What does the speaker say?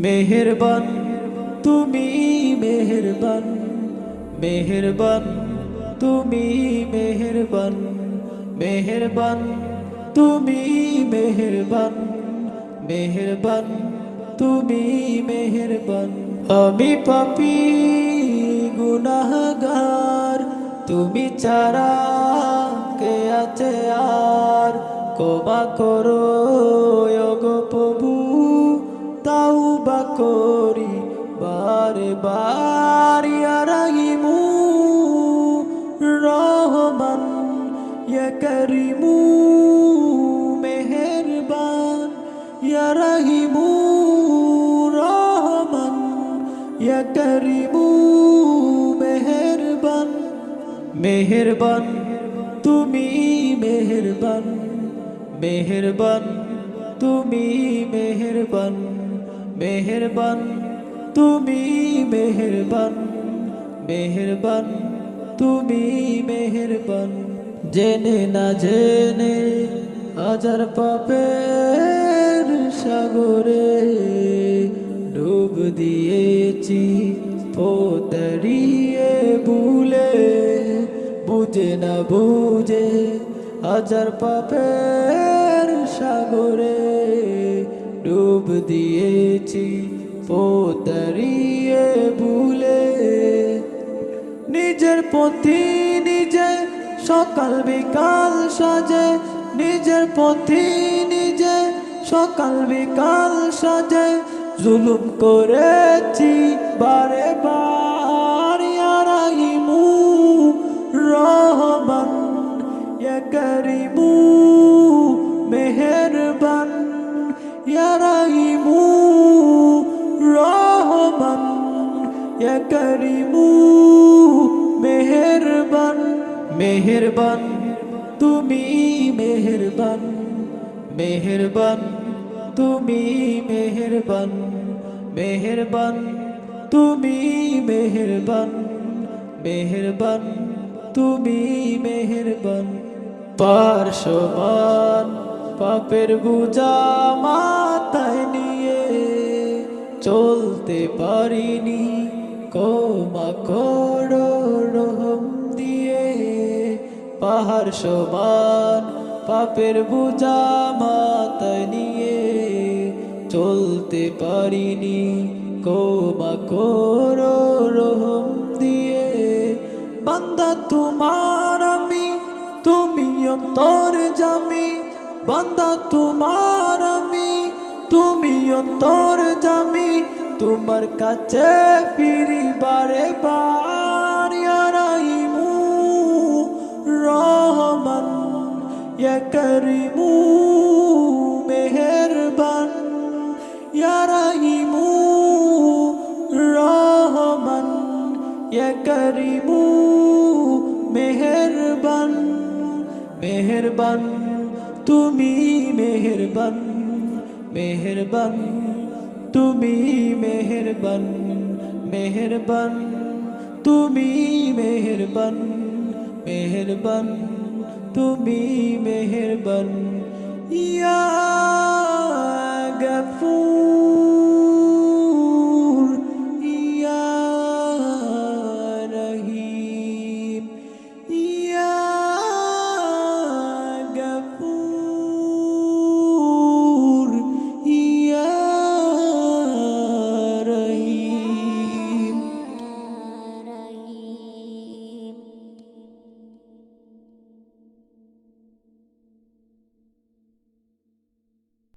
মেহেরবান তুমি মেহেরবান, মেহেরবান তুমি মেহেরবান, মেহেরবান তুমি মেহেরবান, মেহেরবান তুমি মেহেরবান। আমি পাপী গুনাহগার, তুমি ছাড়া কে আছে আর? ক্ষমা করো ওগো প্রভু, তাওবা করি বারে বার। ইয়া রাহিমু রহমান, ইয়া করিমু মেহেরবান, ইয়া রাহিমু রহমান, ইয়া করিমু মেহেরবান। মেহেরবান তুমি মেহেরবান, মেহেরবান তুমি মেহেরবান, মেহেরবান তুমি মেহেরবান, মেহেরবান তুমি মেহেরবান। জেনে না জেনে হাজার পাপের সাগরে ডুব দিয়েছি, পোতরিয়ে ভুলে। বুঝে না বুঝে হাজার পাপের সাগরে ডুব দিয়েছি, পোতরিয়ে ভুলে। নিজের পথি নিজে সকাল বিকাল সাজে, নিজের পথি নিজে সকাল বিকাল সাজে। জুলুম করেছি বারে বার। ইয়া রাহিমু রহমান, ইয়া করিমু মেহেরবান, ইয়া রাহিমু রহমান, ইয়া করিমু মেহেরবান। মেহেরবান তুমি মেহেরবান, মেহেরবান তুমি মেহেরবান, মেহেরবান তুমি মেহেরবান, মেহেরবান তুমি মেহেরবান। পার্শ্বমান পাপের বোঝা মাথায় নিয়ে চলতে পারিনি, ক্ষমা করো রহম দিয়ে। পাহাড় সমান পাপের বোঝা মাথায় নিয়ে চলতে পারিনি, ক্ষমা করো রহম দিয়ে। বান্দা তোমার আমি, তুমি অন্তর জামি। বান্দা তোমার আমি, তুমি অন্তর জামি। তোমার কাছে ফিরি বারে বার। ইয়া রাহিমু রহমান, ইয়া করিমু মেহেরবান, ইয়া রাহিমু রহমান, ইয়া করিমু মেহেরবান। মেহেরবান তুমি মেহেরবান, মেহেরবান তুমি মেহেরবান, মেহেরবান তুমি মেহেরবান, মেহেরবান তুমি মেহেরবান। ইয়া গফুর।